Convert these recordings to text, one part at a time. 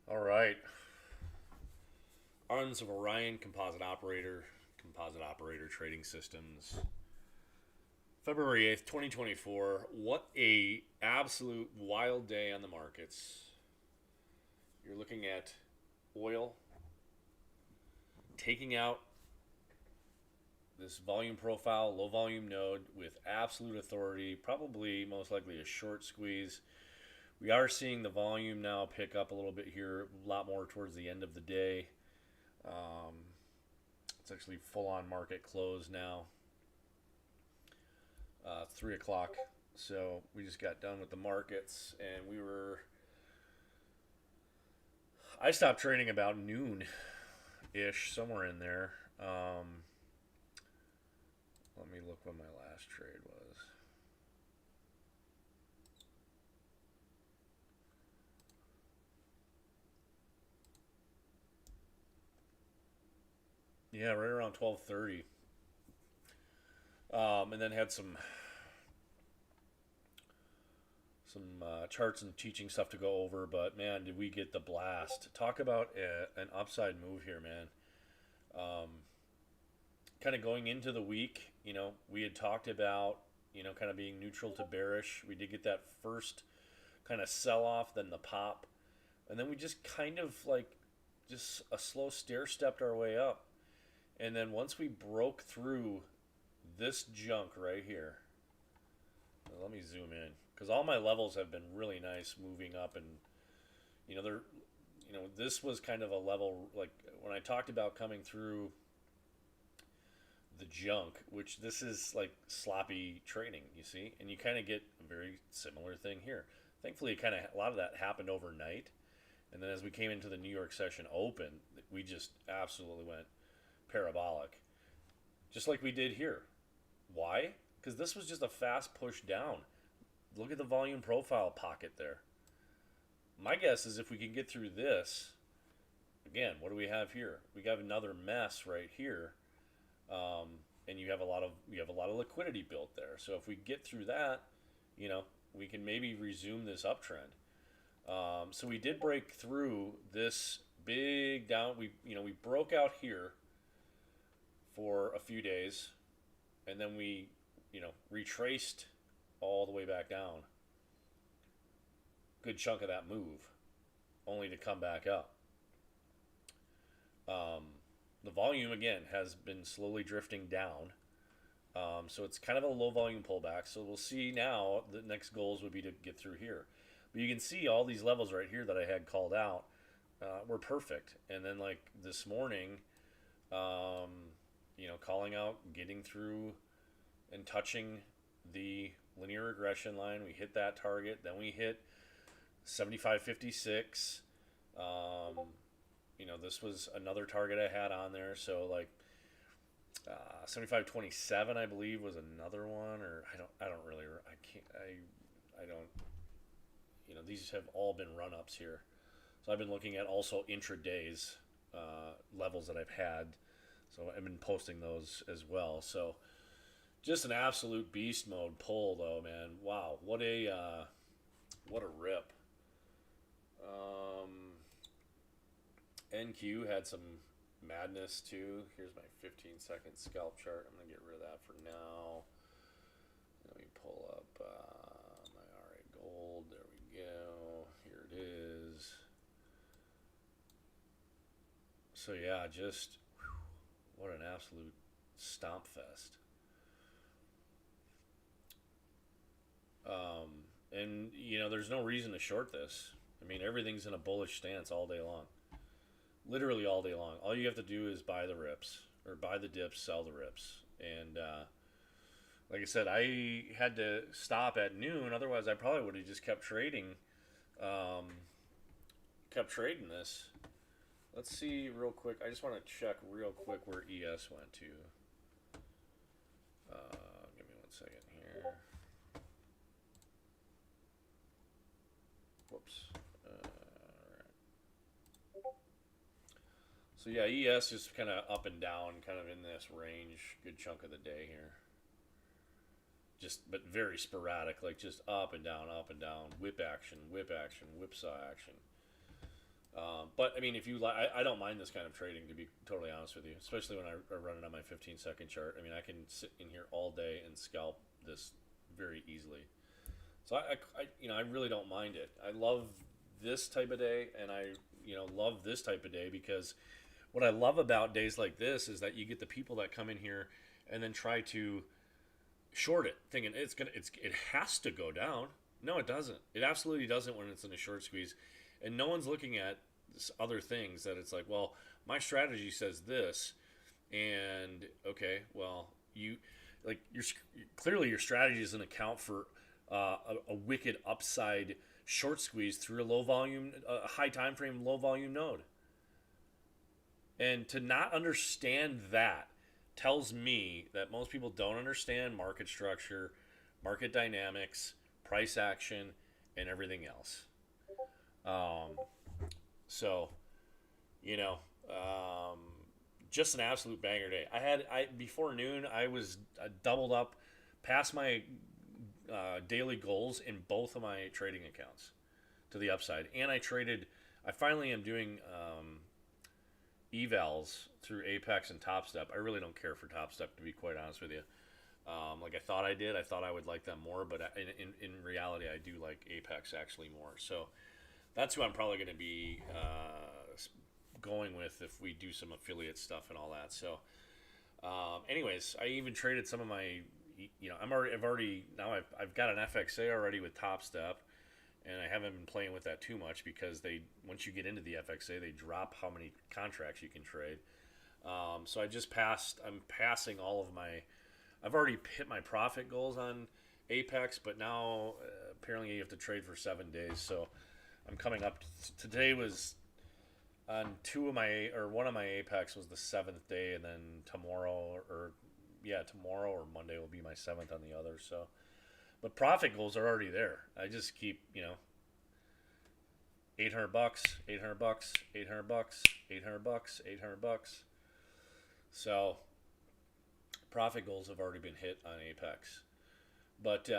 All right. Arms of Orion Composite Operator Trading Systems. February 8th, 2024. What a absolute wild day on the markets. You're looking at oil taking out this volume profile, low volume node with absolute authority, probably most likely a short squeeze. We are seeing the volume now pick up a little bit here, a lot more towards the end of the day. Um, it's actually full on market close now, 3 o'clock. So we just got done with the markets and I stopped trading about noon ish, somewhere in there. Let me look when my last trade was. Yeah, right around 12:30. And then had some charts and teaching stuff to go over. But man, did we get the blast! Talk about an upside move here, man. Um, Kind of going into the week, we had talked about kind of being neutral to bearish. We did get that first kind of sell off, then the pop, and then we just kind of like just a slow stair stepped our way up. And then once we broke through this junk right here, let me zoom in because all my levels have been really nice moving up, and they're this was kind of a level like when I talked about coming through the junk, which this is like sloppy trading, you see, and you kind of get a very similar thing here. Thankfully, a lot of that happened overnight, and then as we came into the New York session open, we just absolutely went parabolic, just like we did here. Why? Because this was just a fast push down. Look at the volume profile pocket there. My guess is if we can get through this, again, what do we have here? We got another mess right here, and you have a lot of liquidity built there. So if we get through that, we can maybe resume this uptrend. So we did break through this big down. We broke out here for a few days, and then we retraced all the way back down. Good chunk of that move, only to come back up. Um, the volume again has been slowly drifting down. So it's kind of a low volume pullback. So we'll see now. The next goals would be to get through here. But you can see all these levels right here that I had called out were perfect. And then like this morning, um, calling out, getting through, and touching the linear regression line. We hit that target. Then we hit 75.56. This was another target I had on there. So like 75.27, I believe, was another one. Or I don't really, I can't, I don't. These have all been run ups here. So I've been looking at also intradays levels that I've had. So I've been posting those as well. So just an absolute beast mode pull, though, man. Wow, what a rip. NQ had some madness too. Here's my 15-second scalp chart. I'm gonna get rid of that for now. Let me pull up my RA gold. There we go. Here it is. So yeah, just what an absolute stomp fest. And there's no reason to short this. I mean, everything's in a bullish stance all day long. Literally all day long. All you have to do is buy the rips or buy the dips, sell the rips. And like I said, I had to stop at noon. Otherwise, I probably would have just kept trading. Kept trading this. Let's see real quick. I just want to check real quick where ES went to. Give me 1 second here. Whoops. So yeah, ES is kind of up and down, kind of in this range, good chunk of the day here. But very sporadic, like just up and down, whip action, whipsaw action. But I mean, if you like, I don't mind this kind of trading, to be totally honest with you, especially when I run it on my 15-second chart. I mean, I can sit in here all day and scalp this very easily. So I really don't mind it. I love this type of day, and I love this type of day because what I love about days like this is that you get the people that come in here and then try to short it, thinking it has to go down. No, it doesn't. It absolutely doesn't when it's in a short squeeze, and no one's looking at other things that it's like, well, my strategy says this, and okay, well, you like your clearly your strategy doesn't account for a wicked upside short squeeze through a low volume, high time frame, low volume node. And to not understand that tells me that most people don't understand market structure, market dynamics, price action, and everything else. Um, so, you know, um, just an absolute banger day. I before noon I doubled up, past my daily goals in both of my trading accounts to the upside, and I finally am doing evals through Apex and Top Step. I really don't care for Top Step, to be quite honest with you. Like I thought I did. I thought I would like them more, but in reality, I do like Apex actually more. So that's who I'm probably going to be going with if we do some affiliate stuff and all that. So, anyways, I even traded some of my, I've got an FXA already with Top Step, and I haven't been playing with that too much because once you get into the FXA, they drop how many contracts you can trade. So I'm passing all of my, I've already hit my profit goals on Apex, but now apparently you have to trade for 7 days. So I'm coming up. Today was on one of my Apex was the 7th day, and then tomorrow or Monday will be my 7th on the other. So, but profit goals are already there. I just keep, $800, $800, $800, $800, $800. So profit goals have already been hit on Apex. But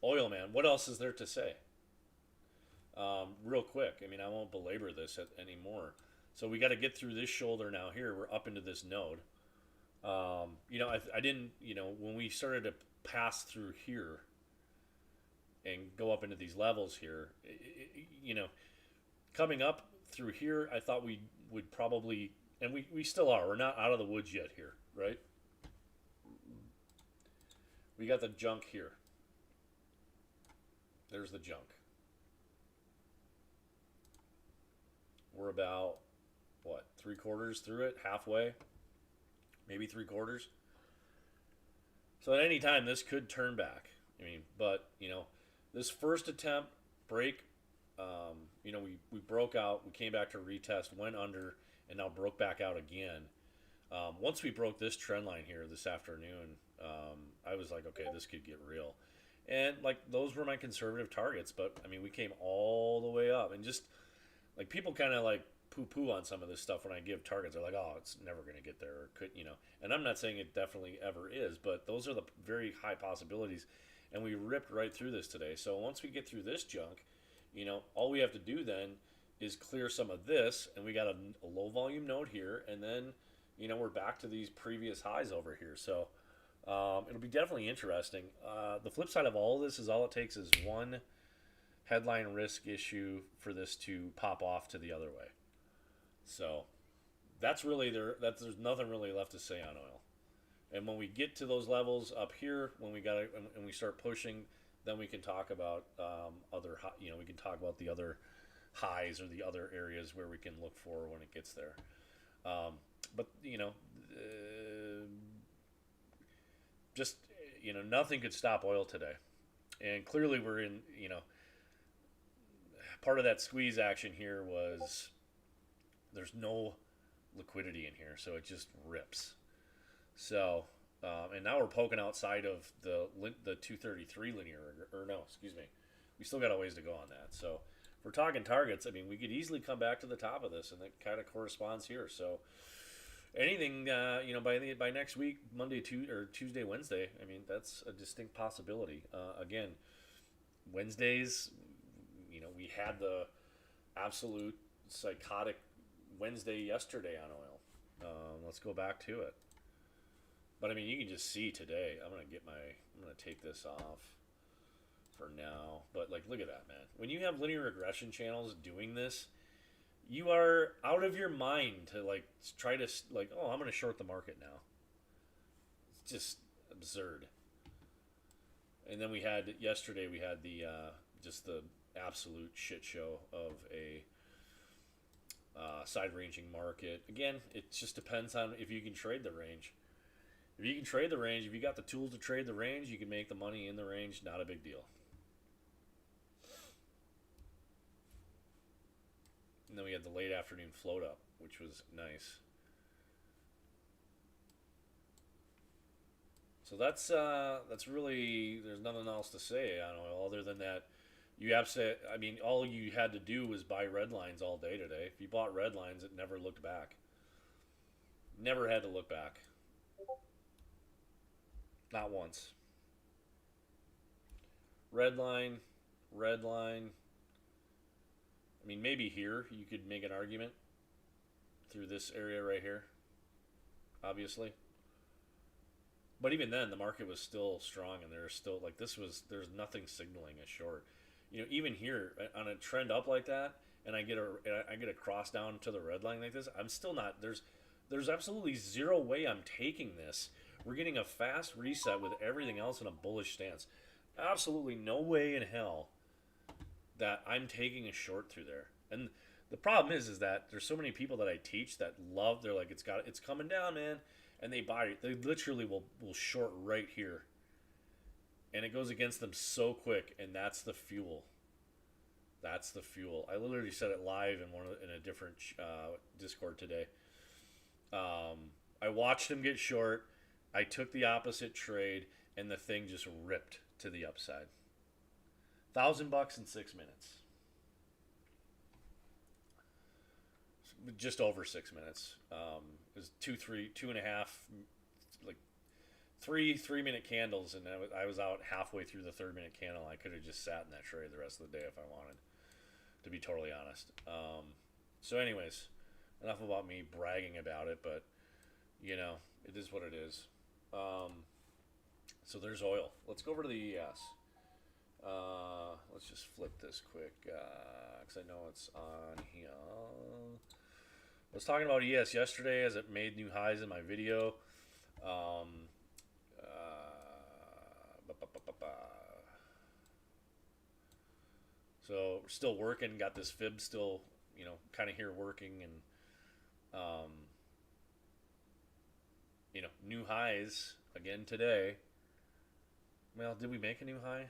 oil, man, what else is there to say? Real quick, I mean, I won't belabor this anymore. So we got to get through this shoulder now here. We're up into this node. I didn't, when we started to pass through here and go up into these levels here, coming up through here, I thought we would probably, and we still are. We're not out of the woods yet here, right? We got the junk here. There's the junk. We're about, what, 3/4 through it? Halfway? Maybe 3/4? So at any time, this could turn back. I mean, but, this first attempt, break, we broke out. We came back to retest, went under, and now broke back out again. Once we broke this trend line here this afternoon, I was like, okay, this could get real. And, like, those were my conservative targets. But, I mean, we came all the way up. And just, like, people kind of, like, poo-poo on some of this stuff when I give targets. They're like, oh, it's never going to get there. Or could, And I'm not saying it definitely ever is. But those are the very high possibilities. And we ripped right through this today. So once we get through this junk, all we have to do then is clear some of this. And we got a low volume node here. And then, we're back to these previous highs over here. So it'll be definitely interesting. The flip side of all of this is all it takes is one headline risk issue for this to pop off to the other way. So that's really there's nothing really left to say on oil. And when we get to those levels up here, when we start pushing, then we can talk about we can talk about the other highs or the other areas where we can look for when it gets there. But just nothing could stop oil today, and clearly we're in part of that squeeze action here was there's no liquidity in here, so it just rips. So, and now we're poking outside of the 233 linear, or no, excuse me. We still got a ways to go on that. So, if we're talking targets, I mean, we could easily come back to the top of this, and that kind of corresponds here. So, anything, by next week, Monday, Tuesday, Wednesday, I mean, that's a distinct possibility. Again, Wednesdays, we had the absolute psychotic Wednesday yesterday on oil. Let's go back to it. But I mean, you can just see today. I'm gonna take this off for now. But like, look at that, man. When you have linear regression channels doing this, you are out of your mind to like try to like, oh, I'm gonna short the market now. It's just absurd. And then we had yesterday. We had the just the absolute shit show of a side ranging market. Again, it just depends on if you can trade the range. If you can trade the range, if you got the tools to trade the range, you can make the money in the range. Not a big deal. And then we had the late afternoon float up, which was nice. So that's really, there's nothing else to say on oil other than that. You have to, I mean, all you had to do was buy red lines all day today. If you bought red lines, it never looked back. Never had to look back. Not once. Red line, red line. I mean, maybe here you could make an argument through this area right here, obviously. But even then, the market was still strong, and there's still like there's nothing signaling a short. You know, even here on a trend up like that, and I get a cross down to the red line like this, I'm still not. There's absolutely zero way I'm taking this. We're getting a fast reset with everything else in a bullish stance. Absolutely no way in hell that I'm taking a short through there. And the problem is that there's so many people that I teach that love. They're like, it's coming down, man, and they buy it. They literally will short right here, and it goes against them so quick, and that's the fuel. That's the fuel. I literally said it live in a different Discord today. I watched him get short. I took the opposite trade, and the thing just ripped to the upside. $1,000 in 6 minutes. Just over 6 minutes. It was 2.5, like 3 minute candles, and I was out halfway through the 3rd minute candle. I could have just sat in that trade the rest of the day if I wanted, to be totally honest. So, anyways, enough about me bragging about it, but you know, it is what it is. So there's oil. Let's go over to the ES. Let's just flip this quick because I know it's on here. I was talking about ES yesterday as it made new highs in my video. So we're still working. Got this fib still, you know, kind of here working, and you know, new highs again today. Well, did we make a new high?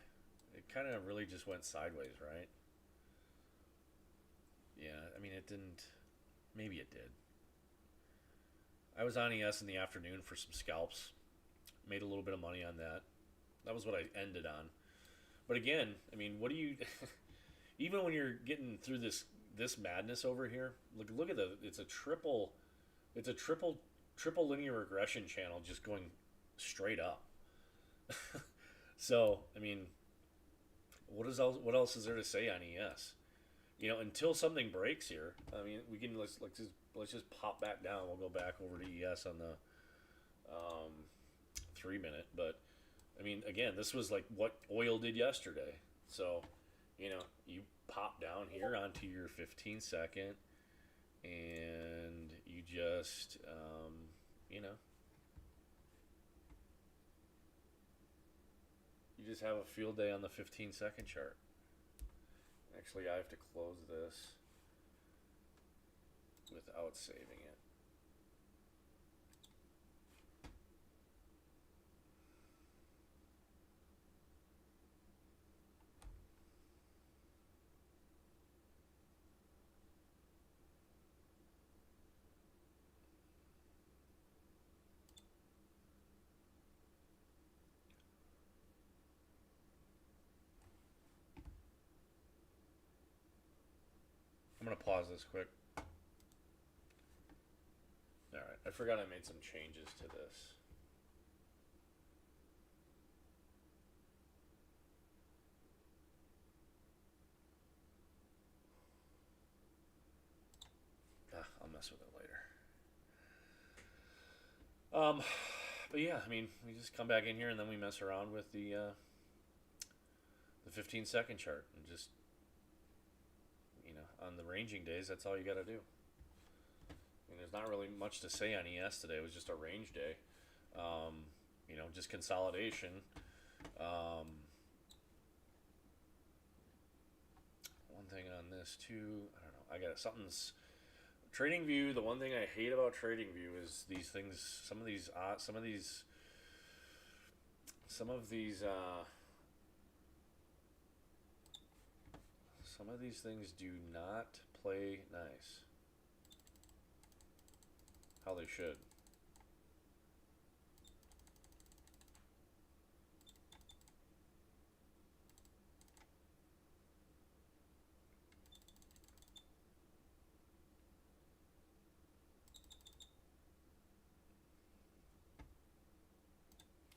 It kind of really just went sideways, right? Yeah, I mean, it didn't. Maybe it did. I was on ES in the afternoon for some scalps. Made a little bit of money on that. That was what I ended on. But again, I mean, what do you... even when you're getting through this madness over here, look at it's a triple linear regression channel just going straight up. So, I mean, what else is there to say on ES? You know, until something breaks here, I mean, let's just pop back down. We'll go back over to ES on the 3 minute. But I mean, again, this was like what oil did yesterday. So, you know, you pop down here onto your 15-second, and you just, you know, you just have a field day on the 15-second chart. Actually, I have to close this without saving it. I'm going to pause this quick. Alright, I forgot I made some changes to this. Um, but yeah, I mean, we just come back in here and then we mess around with the 15-second chart and just on the ranging days, that's all you got to do. I mean, there's not really much to say on ES today. It was just a range day. Just consolidation. Um, One thing on this too, I don't know. I got something's trading view. The one thing I hate about trading view is these things. Some of these things do not play nice. How they should.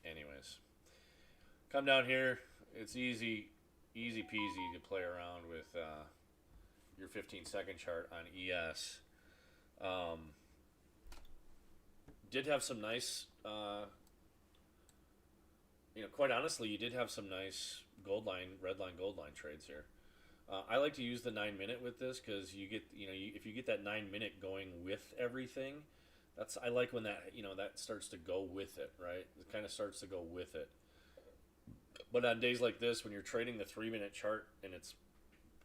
Anyways, come down here. It's easy peasy to play around with your 15-second chart on ES. Um, did have some nice, quite honestly, you did have some nice red line, gold line trades here. I like to use the 9 minute with this because you get, if you get that 9 minute going with everything, I like when that starts to go with it, right? It kind of starts to go with it. But on days like this, when you're trading the 3 minute chart and it's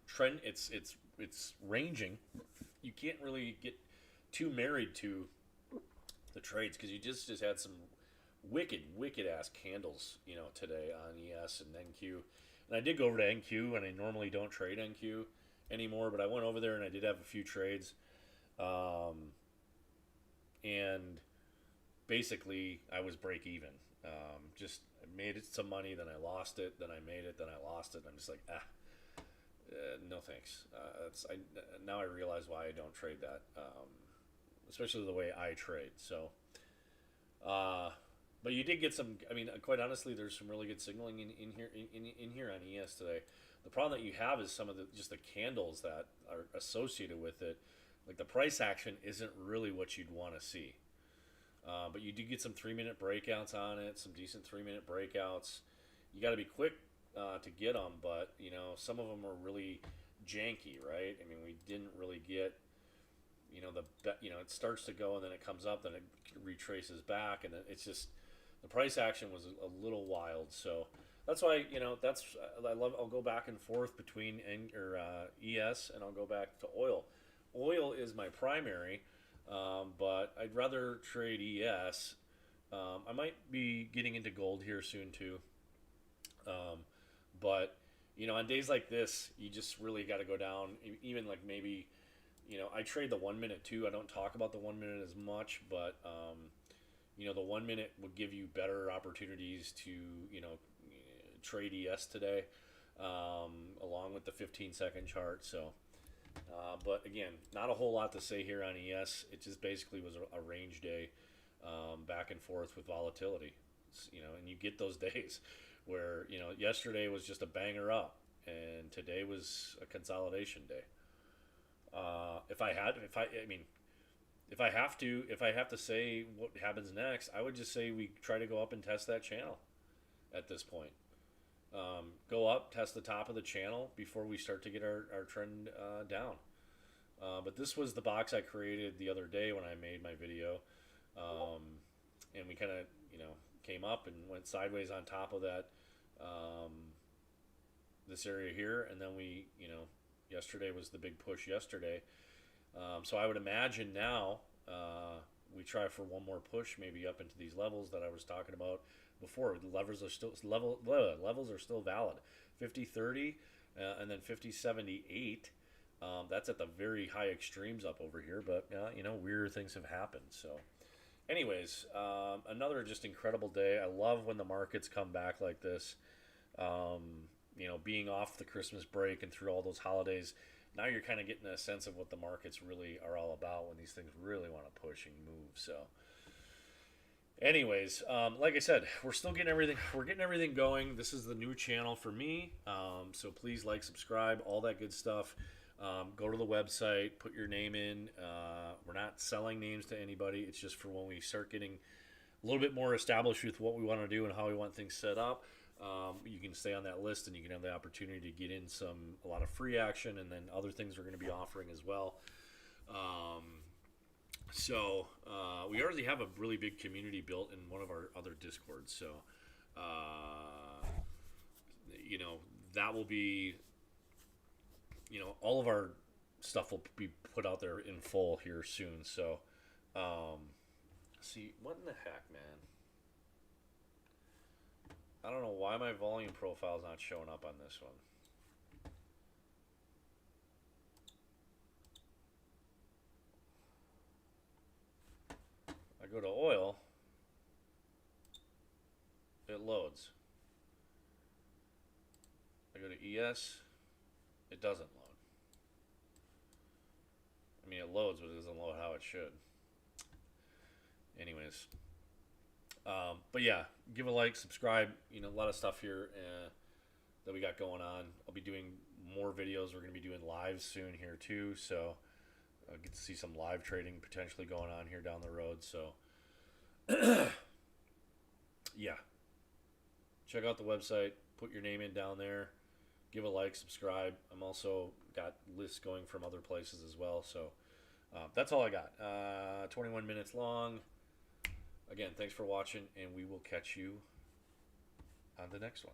trend, it's ranging, you can't really get too married to the trades because you just had some wicked ass candles, today on ES and NQ. And I did go over to NQ, and I normally don't trade NQ anymore, but I went over there and I did have a few trades. And basically, I was break even. Just made it some money, then I lost it, then I made it, then I lost it. And I'm just like, no thanks. Now I realize why I don't trade that, especially the way I trade. So, but you did get some. I mean, quite honestly, there's some really good signaling in here on ES today. The problem that you have is some of the candles that are associated with it. Like the price action isn't really what you'd want to see. But you do get some 3 minute breakouts on it, some decent 3 minute breakouts. You got to be quick to get them, but some of them are really janky, right? I mean, we didn't really get it starts to go and then it comes up, then it retraces back, and then it's just the price action was a little wild. So that's why I'll go back and forth between ES and I'll go back to oil. Oil is my primary, but I'd rather trade ES. I might be getting into gold here soon too. But on days like this, you just really got to go down. Even like maybe, I trade the 1 minute too. I don't talk about the 1 minute as much, but the 1 minute would give you better opportunities to trade ES today, along with the 15-second chart. So. But again, not a whole lot to say here on ES. It just basically was a range day, back and forth with volatility. And you get those days where yesterday was just a banger up, and today was a consolidation day. If I have to say what happens next, I would just say we try to go up and test that channel at this point. Go up, test the top of the channel before we start to get our trend down. But this was the box I created the other day when I made my video. And we kind of, came up and went sideways on top of that, this area here. And then yesterday was the big push yesterday. So I would imagine now we try for one more push, maybe up into these levels that I was talking about before. The levels are still valid. 50-30 and then 50-78. That's at the very high extremes up over here, but weirder things have happened. So anyways, another just incredible day. I love when the markets come back like this. Being off the Christmas break and through all those holidays, now you're kind of getting a sense of what the markets really are all about when these things really want to push and move. So anyways, like I said, we're getting everything going. This is the new channel for me. So please like, subscribe, all that good stuff. Go to the website, put your name in. We're not selling names to anybody. It's just for when we start getting a little bit more established with what we want to do and how we want things set up. You can stay on that list, and you can have the opportunity to get in a lot of free action, and then other things we're going to be offering as well. So we already have a really big community built in one of our other Discords. So you know, that will be, all of our stuff will be put out there in full here soon. So see, what in the heck, man? I don't know why my volume profile is not showing up on this one. I go to oil, it loads. I go to ES, it doesn't load. I mean, it loads, but it doesn't load how it should. Anyways, but yeah, give a like, subscribe. A lot of stuff here that we got going on. I'll be doing more videos. We're going to be doing lives soon here too, so I'll get to see some live trading potentially going on here down the road. So yeah, check out the website, put your name in down there, give a like, subscribe. I'm also got lists going from other places as well. So that's all I got. 21 minutes long. Again, thanks for watching, and we will catch you on the next one.